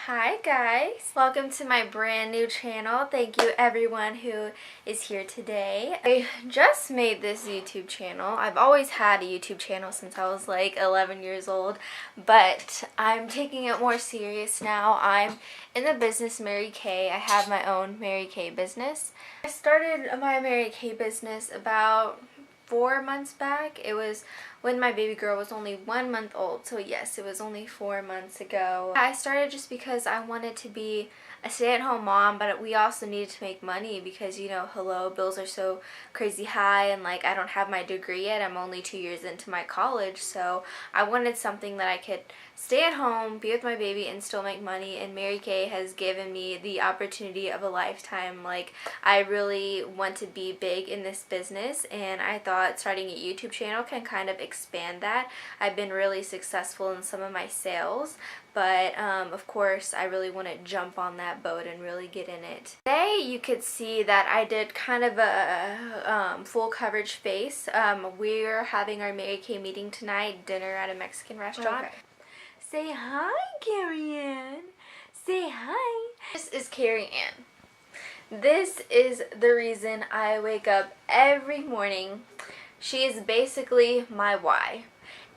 Hi guys, welcome to my brand new channel. Thank you everyone who is here today. I just made this YouTube channel. I've always had a YouTube channel since I was like 11 years old, but I'm taking it more serious now. I'm in the business Mary Kay. I have my own Mary Kay business. I started my Mary Kay business about 4 months back. It was when my baby girl was only 1 month old, so yes, it was only 4 months ago. I started just because I wanted to be a stay-at-home mom, but we also needed to make money because, you know, hello, bills are so crazy high, and like I don't have my degree yet. I'm only 2 years into my college, so I wanted something that I could stay at home, be with my baby, and still make money, and Mary Kay has given me the opportunity of a lifetime. Like, I really want to be big in this business, and I thought starting a YouTube channel can kind of expand that. I've been really successful in some of my sales, but of course I really want to jump on that boat and really get in it. Today you could see that I did kind of a full coverage face. We're having our Mary Kay meeting tonight, dinner at a Mexican restaurant. Okay. Say hi, Carrie Ann. Say hi. This is Carrie Ann. This is the reason I wake up every morning. She is basically my why.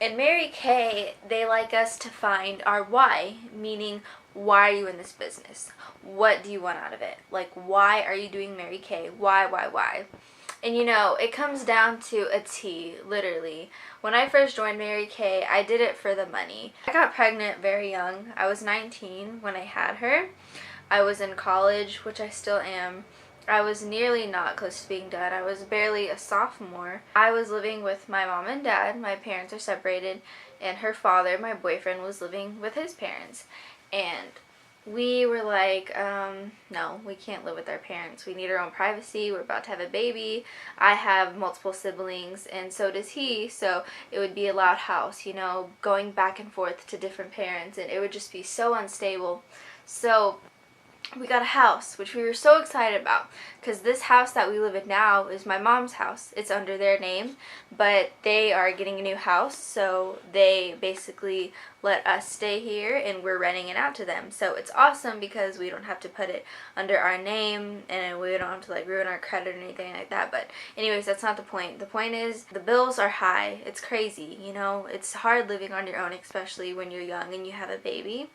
In Mary Kay, they like us to find our why, meaning why are you in this business? What do you want out of it? Like, why are you doing Mary Kay? Why? And you know, it comes down to a T, literally. When I first joined Mary Kay, I did it for the money. I got pregnant very young. I was 19 when I had her. I was in college, which I still am. I was nearly not close to being done. I was barely a sophomore. I was living with my mom and dad. My parents are separated, and her father, my boyfriend, was living with his parents. And we were like, no, we can't live with our parents. We need our own privacy. We're about to have a baby. I have multiple siblings, and so does he, so it would be a loud house, you know, going back and forth to different parents, and it would just be so unstable. So we got a house, which we were so excited about, because this house that we live in now is my mom's house. It's under their name, but they are getting a new house, so they basically let us stay here, and we're renting it out to them. So it's awesome because we don't have to put it under our name, and we don't have to like ruin our credit or anything like that. But anyways, that's not the point. The point is the bills are high. It's crazy, you know. It's hard living on your own, especially when you're young and you have a baby.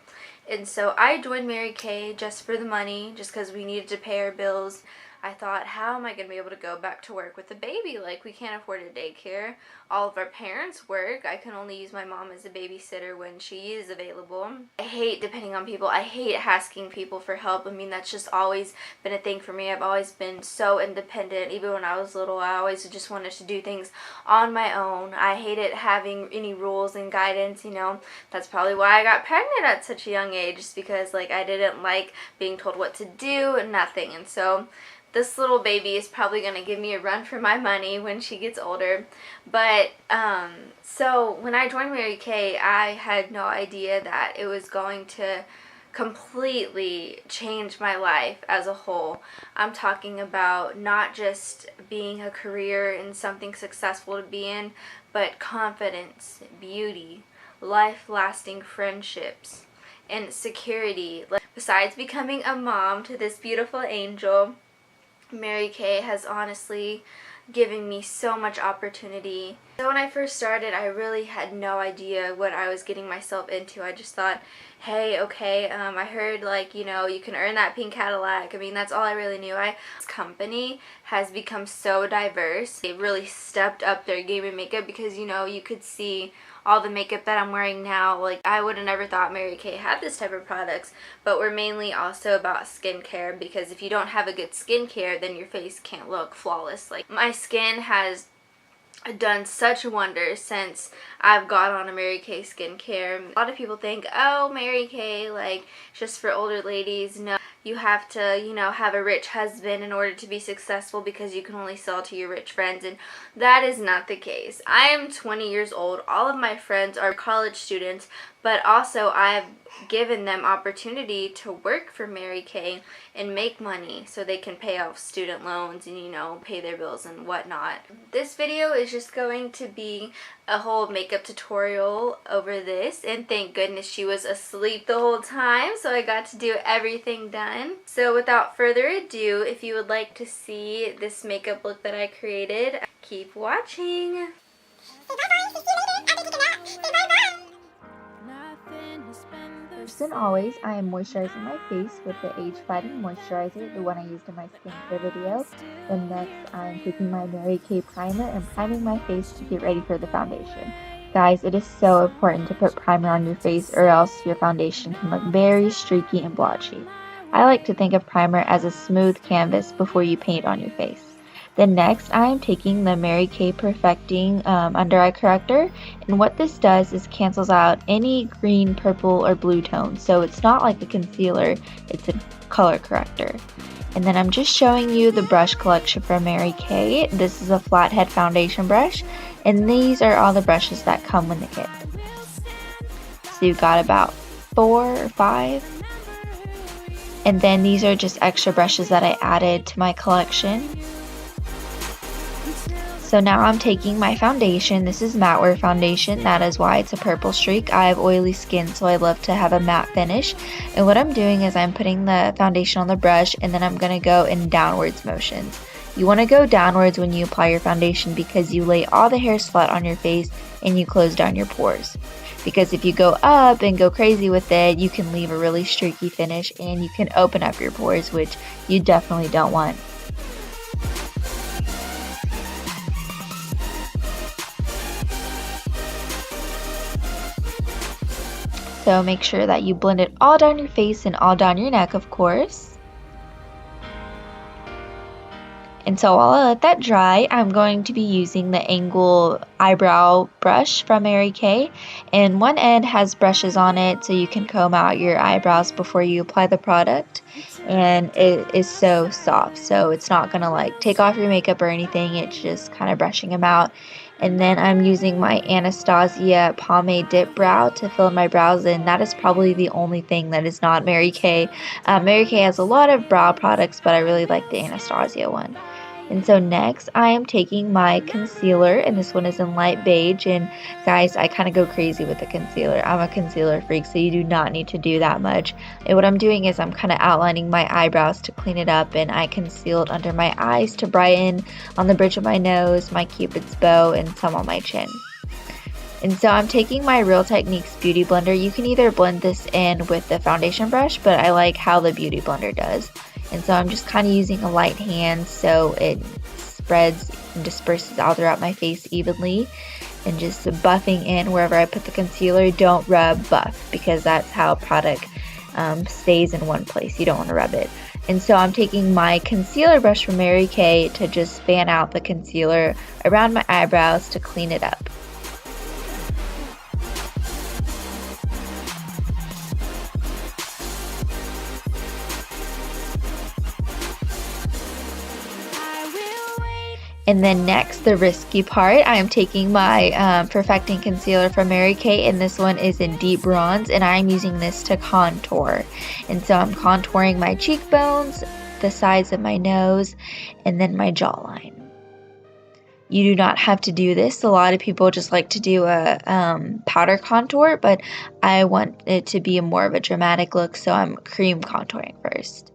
And so I joined Mary Kay just for the money, just because we needed to pay our bills. I thought, how am I going to be able to go back to work with a baby? Like, we can't afford a daycare. All of our parents work. I can only use my mom as a babysitter when she is available. I hate depending on people. I hate asking people for help. I mean, that's just always been a thing for me. I've always been so independent. Even when I was little, I always just wanted to do things on my own. I hated having any rules and guidance, you know. That's probably why I got pregnant at such a young age, just because, like, I didn't like being told what to do and nothing. And so this little baby is probably going to give me a run for my money when she gets older. But, so when I joined Mary Kay, I had no idea that it was going to completely change my life as a whole. I'm talking about not just being a career and something successful to be in, but confidence, beauty, life-lasting friendships, and security. Besides becoming a mom to this beautiful angel, Mary Kay has honestly given me so much opportunity. So when I first started, I really had no idea what I was getting myself into. I just thought, hey, okay, I heard, like, you know, you can earn that pink Cadillac. I mean, that's all I really knew. This company has become so diverse. They really stepped up their game in makeup because, you know, you could see all the makeup that I'm wearing now. Like, I would have never thought Mary Kay had this type of products, but we're mainly also about skincare, because if you don't have a good skincare, then your face can't look flawless. Like, my skin has done such wonders since I've got on a Mary Kay skincare. A lot of people think, oh, Mary Kay, like, just for older ladies. No, you have to, you know, have a rich husband in order to be successful, because you can only sell to your rich friends, and that is not the case. I am 20 years old. All of my friends are college students, but also I've given them opportunity to work for Mary Kay and make money so they can pay off student loans and, you know, pay their bills and whatnot. This video is just going to be a whole makeup tutorial over this, and thank goodness she was asleep the whole time, so I got to do everything done. So without further ado, if you would like to see this makeup look that I created, keep watching. First and always, I am moisturizing my face with the Age Fighting Moisturizer, the one I used in my skincare video. Then next, I am taking my Mary Kay primer and priming my face to get ready for the foundation. Guys, it is so important to put primer on your face or else your foundation can look very streaky and blotchy. I like to think of primer as a smooth canvas before you paint on your face. Then next, I am taking the Mary Kay Perfecting Under Eye Corrector, and what this does is cancels out any green, purple, or blue tones, so it's not like a concealer, it's a color corrector. And then I'm just showing you the brush collection from Mary Kay. This is a flathead foundation brush, and these are all the brushes that come with the kit. So you've got about 4 or 5. And then these are just extra brushes that I added to my collection. So now I'm taking my foundation. This is matte wear foundation. That is why it's a purple streak. I have oily skin, so I love to have a matte finish. And what I'm doing is I'm putting the foundation on the brush, and then I'm going to go in downwards motions. You want to go downwards when you apply your foundation because you lay all the hairs flat on your face and you close down your pores. Because if you go up and go crazy with it, you can leave a really streaky finish and you can open up your pores, which you definitely don't want. So make sure that you blend it all down your face and all down your neck, of course. And so while I let that dry, I'm going to be using the angle eyebrow brush from Mary Kay. And one end has brushes on it so you can comb out your eyebrows before you apply the product. And it is so soft, so it's not going to like take off your makeup or anything. It's just kind of brushing them out. And then I'm using my Anastasia Pomade Dip Brow to fill in my brows, and that is probably the only thing that is not Mary Kay. Mary Kay has a lot of brow products, but I really like the Anastasia one. And so next, I am taking my concealer, and this one is in light beige. And guys, I kind of go crazy with the concealer. I'm a concealer freak, so you do not need to do that much. And what I'm doing is I'm kind of outlining my eyebrows to clean it up, and I concealed under my eyes to brighten, on the bridge of my nose, my cupid's bow, and some on my chin. And so I'm taking my Real Techniques Beauty Blender. You can either blend this in with the foundation brush, but I like how the Beauty Blender does. And so I'm just kind of using a light hand so it spreads and disperses all throughout my face evenly. And just buffing in wherever I put the concealer. Don't rub, buff, because that's how product stays in one place. You don't want to rub it. And so I'm taking my concealer brush from Mary Kay to just fan out the concealer around my eyebrows to clean it up. And then next, the risky part, I am taking my Perfecting Concealer from Mary Kay, and this one is in deep bronze, and I'm using this to contour. And so I'm contouring my cheekbones, the sides of my nose, and then my jawline. You do not have to do this. A lot of people just like to do a powder contour, but I want it to be more of a dramatic look, so I'm cream contouring first.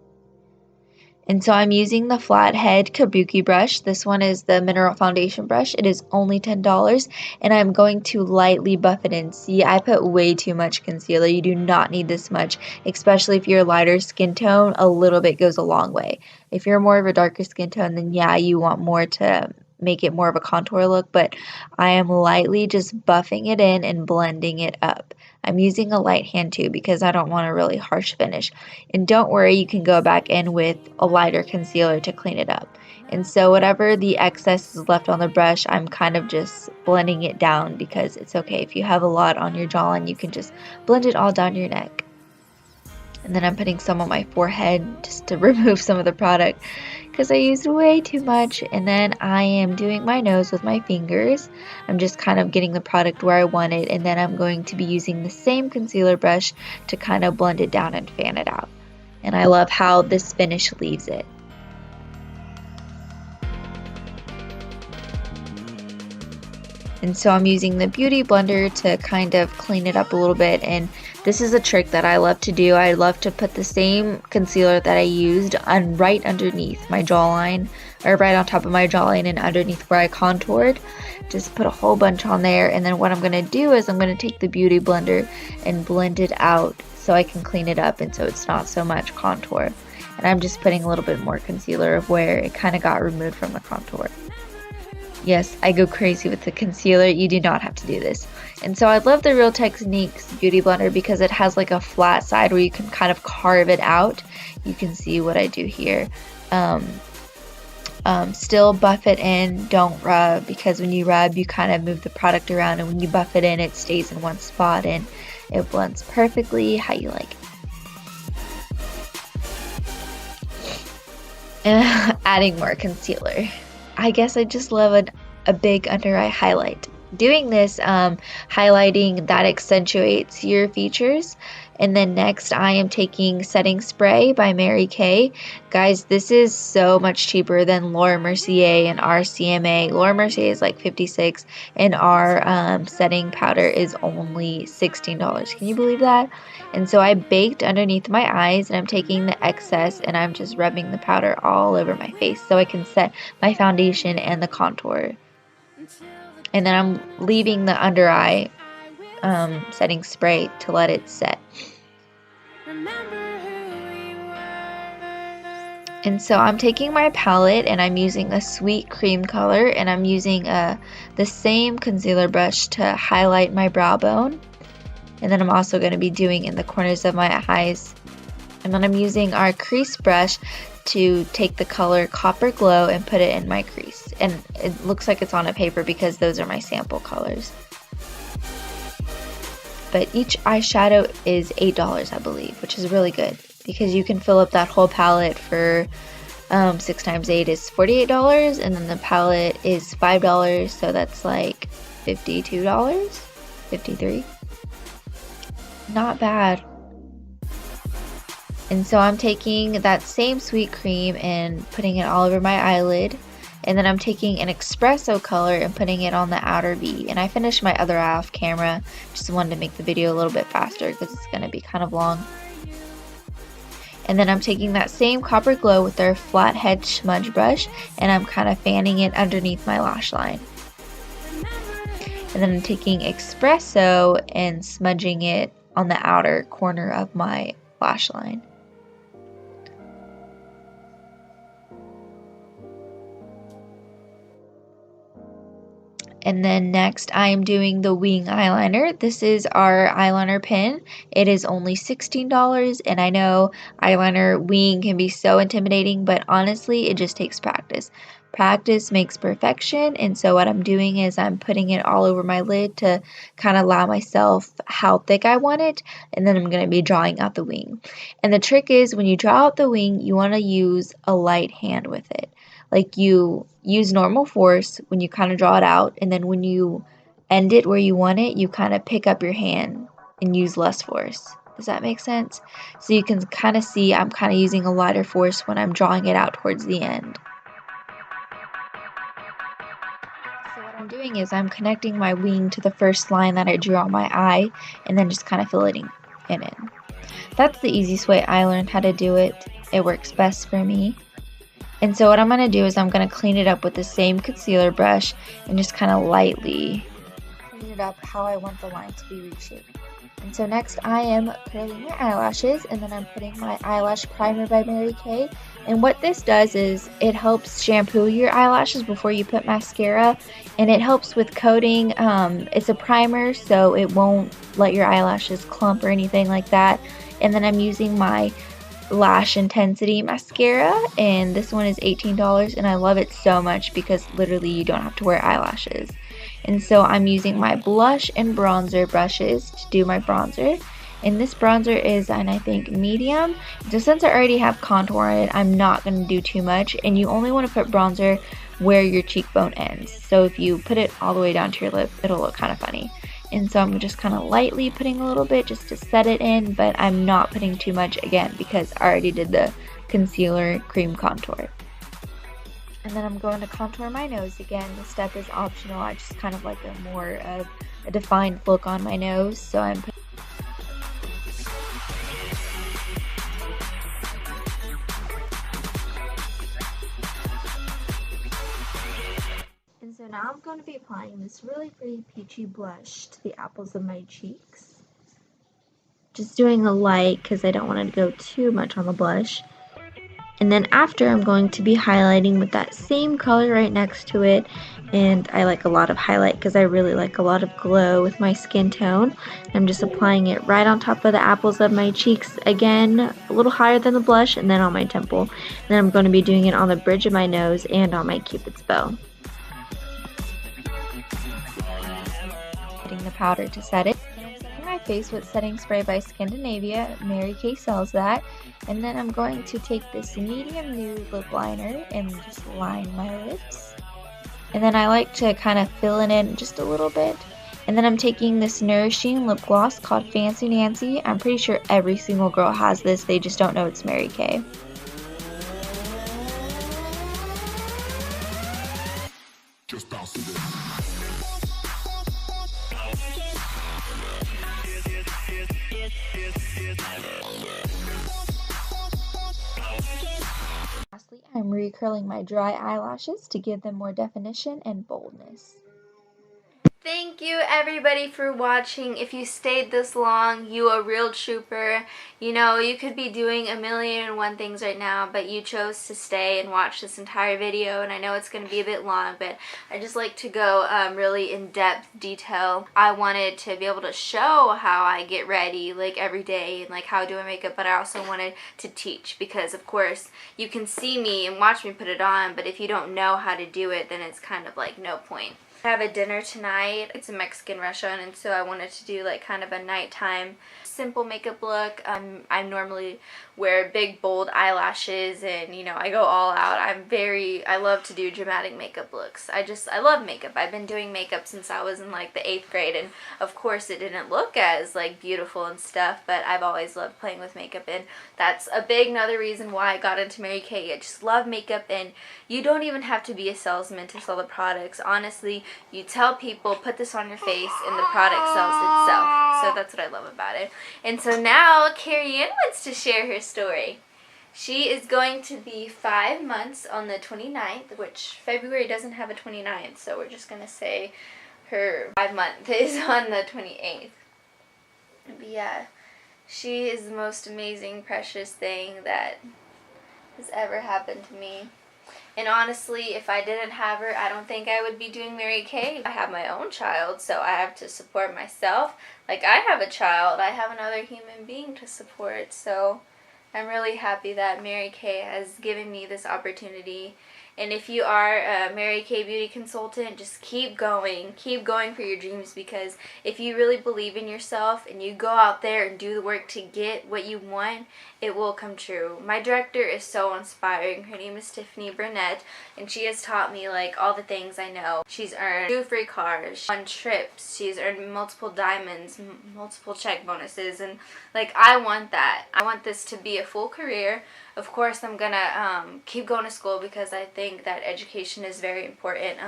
And so I'm using the flathead kabuki brush. This one is the mineral foundation brush. It is only $10, and I'm going to lightly buff it in. See, I put way too much concealer. You do not need this much, especially if you're a lighter skin tone. A little bit goes a long way. If you're more of a darker skin tone, then yeah, you want more to make it more of a contour look, but I am lightly just buffing it in and blending it up. I'm using a light hand too because I don't want a really harsh finish. And don't worry, you can go back in with a lighter concealer to clean it up. And so whatever the excess is left on the brush, I'm kind of just blending it down because it's okay. If you have a lot on your jawline, you can just blend it all down your neck. And then I'm putting some on my forehead just to remove some of the product because I used way too much. And then I am doing my nose with my fingers. I'm just kind of getting the product where I want it, and then I'm going to be using the same concealer brush to kind of blend it down and fan it out. And I love how this finish leaves it. And so I'm using the Beauty Blender to kind of clean it up a little bit, and this is a trick that I love to do. I love to put the same concealer that I used on right underneath my jawline, or right on top of my jawline and underneath where I contoured. Just put a whole bunch on there, and then what I'm going to do is I'm going to take the Beauty Blender and blend it out so I can clean it up and so it's not so much contour. And I'm just putting a little bit more concealer of where it kind of got removed from the contour. Yes, I go crazy with the concealer. You do not have to do this. And so I love the Real Techniques Beauty Blender because it has like a flat side where you can kind of carve it out. You can see what I do here. Still buff it in, don't rub, because when you rub you kind of move the product around, and when you buff it in it stays in one spot and it blends perfectly how you like it. Adding more concealer. I guess I just love a big under eye highlight. Doing this, highlighting that accentuates your features. And then next I am taking Setting Spray by Mary Kay. Guys, this is so much cheaper than Laura Mercier and our CMA. Laura Mercier is like $56 and our setting powder is only $16. Can you believe that? And so I baked underneath my eyes, and I'm taking the excess and I'm just rubbing the powder all over my face so I can set my foundation and the contour. And then I'm leaving the under eye setting spray to let it set. And so I'm taking my palette and I'm using a sweet cream color, and I'm using the same concealer brush to highlight my brow bone. And then I'm also going to be doing in the corners of my eyes. And then I'm using our crease brush to take the color Copper Glow and put it in my crease. And it looks like it's on a paper because those are my sample colors. But each eyeshadow is $8, I believe, which is really good because you can fill up that whole palette for 6 times 8 is $48, and then the palette is $5, so that's like $52, $53. Not bad. And so I'm taking that same sweet cream and putting it all over my eyelid. And then I'm taking an espresso color and putting it on the outer V. And I finished my other eye off camera. Just wanted to make the video a little bit faster because it's going to be kind of long. And then I'm taking that same Copper Glow with their flathead smudge brush, and I'm kind of fanning it underneath my lash line. And then I'm taking espresso and smudging it on the outer corner of my lash line. And then next I am doing the wing eyeliner. This is our eyeliner pen. It is only $16, and I know eyeliner wing can be so intimidating, but honestly it just takes practice. Practice makes perfection, and so what I'm doing is I'm putting it all over my lid to kind of allow myself how thick I want it, and then I'm going to be drawing out the wing. And the trick is when you draw out the wing, you want to use a light hand with it. Like you use normal force when you kind of draw it out, and then when you end it where you want it, you kind of pick up your hand and use less force. Does that make sense? So you can kind of see I'm kind of using a lighter force when I'm drawing it out towards the end. So what I'm doing is I'm connecting my wing to the first line that I drew on my eye, and then just kind of filling it in. That's the easiest way I learned how to do it. It works best for me. And so what I'm going to do is I'm going to clean it up with the same concealer brush and just kind of lightly clean it up how I want the line to be reshaped. And so next I am curling my eyelashes, and then I'm putting my eyelash primer by Mary Kay. And what this does is it helps shampoo your eyelashes before you put mascara, and it helps with coating. It's a primer, so it won't let your eyelashes clump or anything like that. And then I'm using my Lash Intensity mascara, and this one is $18, and I love it so much because literally you don't have to wear eyelashes. And so I'm using my blush and bronzer brushes to do my bronzer, And this bronzer is an, I think, medium. So since I already have contour in it, I'm not going to do too much. And you only want to put bronzer where your cheekbone ends. So if you put it all the way down to your lip, it'll look kind of funny. And so I'm just kind of lightly putting a little bit just to set it in, but I'm not putting too much again because I already did the concealer cream contour. And then I'm going to contour my nose again. This step is optional. I just kind of like a more of a defined look on my nose. So I'm putting and so now I'm going to be applying this really pretty peachy blush to the apples of my cheeks. Just doing a light because I don't want to go too much on the blush. And then after, I'm going to be highlighting with that same color right next to it. And I like a lot of highlight because I really like a lot of glow with my skin tone. I'm just applying it right on top of the apples of my cheeks. Again, a little higher than the blush, and then on my temple. And then I'm going to be doing it on the bridge of my nose and on my cupid's bow. Putting the powder to set it. My face with setting spray by Scandinavia. Mary Kay sells that. And then I'm going to take this medium nude lip liner and just line my lips. And then I like to kind of fill it in just a little bit. And then I'm taking this nourishing lip gloss called Fancy Nancy. I'm pretty sure every single girl has this, they just don't know it's Mary Kay. Just bounce to this. Lastly, I'm recurling my dry eyelashes to give them more definition and boldness. Thank you everybody for watching. If you stayed this long, you a real trooper. You know, you could be doing a million and one things right now, but you chose to stay and watch this entire video, and I know it's going to be a bit long, but I just like to go really in-depth detail. I wanted to be able to show how I get ready like every day and like how I do my makeup, but I also wanted to teach because of course you can see me and watch me put it on, but if you don't know how to do it, then it's kind of like no point. I have a dinner tonight. It's a Mexican restaurant, and so I wanted to do like kind of a nighttime simple makeup look. I normally wear big bold eyelashes and you know I go all out. I love to do dramatic makeup looks. I love makeup. I've been doing makeup since I was in like the 8th grade, and of course it didn't look as like beautiful and stuff, but I've always loved playing with makeup, and that's a big another reason why I got into Mary Kay. I just love makeup, and you don't even have to be a salesman to sell the products. Honestly, you tell people put this on your face and the product sells itself. So that's what I love about it. And so now Carrie Ann wants to share her story. She is going to be 5 months on the 29th, which February doesn't have a 29th, so we're just going to say her 5 month is on the 28th. But yeah, she is the most amazing, precious thing that has ever happened to me. And honestly, if I didn't have her, I don't think I would be doing Mary Kay. I have my own child, so I have to support myself. Like I have a child, I have another human being to support. So I'm really happy that Mary Kay has given me this opportunity. And if you are a Mary Kay beauty consultant, just keep going for your dreams, because if you really believe in yourself and you go out there and do the work to get what you want, it will come true. My director is so inspiring. Her name is Tiffany Burnett, and she has taught me like all the things I know. She's earned 2 free cars, 1 trips, she's earned multiple diamonds, multiple check bonuses, and like I want that. I want this to be a full career. Of course, I'm gonna keep going to school because I think that education is very important.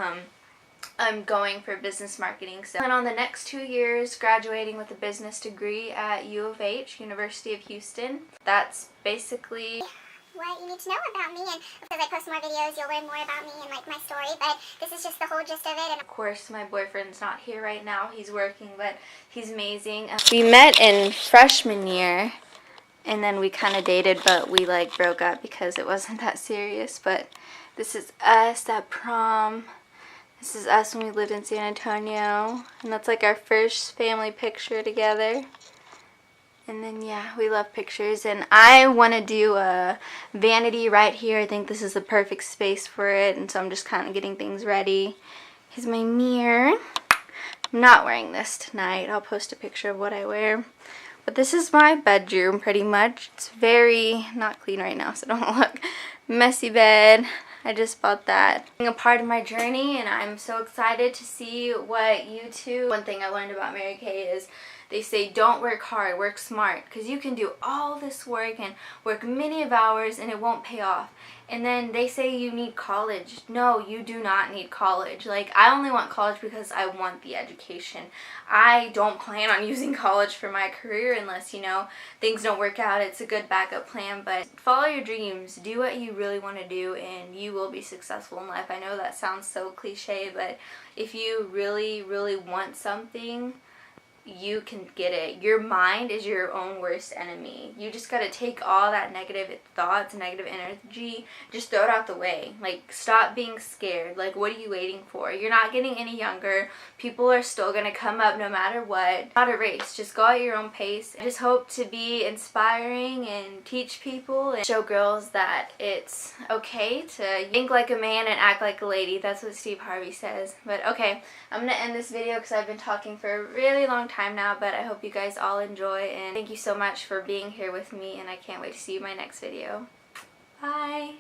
I'm going for business marketing, so and on the next 2 years graduating with a business degree at U of H, University of Houston. That's basically what you need to know about me, and as I post more videos you'll learn more about me and like my story, but this is just the whole gist of it. And of course my boyfriend's not here right now, he's working, but he's amazing. We met in freshman year and then we kind of dated, but we like broke up because it wasn't that serious. But this is us at prom. This is us when we lived in San Antonio, and that's like our first family picture together. And then yeah, we love pictures, and I want to do a vanity right here. I think this is the perfect space for it, and so I'm just kind of getting things ready. Here's my mirror. I'm not wearing this tonight. I'll post a picture of what I wear. But this is my bedroom pretty much. It's very not clean right now, so don't look. Messy bed. I just bought that. A part of my journey, and I'm so excited to see what YouTube. One thing I learned about Mary Kay is they say don't work hard, work smart, because you can do all this work and work many of hours and it won't pay off. And then they say you need college. No, you do not need college. Like, I only want college because I want the education. I don't plan on using college for my career unless, you know, things don't work out. It's a good backup plan, but follow your dreams. Do what you really want to do and you will be successful in life. I know that sounds so cliche, but if you really, really want something, you can get it. Your mind is your own worst enemy. You just gotta take all that negative thoughts, negative energy, just throw it out the way. Like, stop being scared. Like, what are you waiting for? You're not getting any younger. People are still gonna come up no matter what. Not a race. Just go at your own pace. I just hope to be inspiring and teach people and show girls that it's okay to think like a man and act like a lady. That's what Steve Harvey says. But okay, I'm gonna end this video because I've been talking for a really long time now, but I hope you guys all enjoy, and thank you so much for being here with me, and I can't wait to see you in my next video. Bye!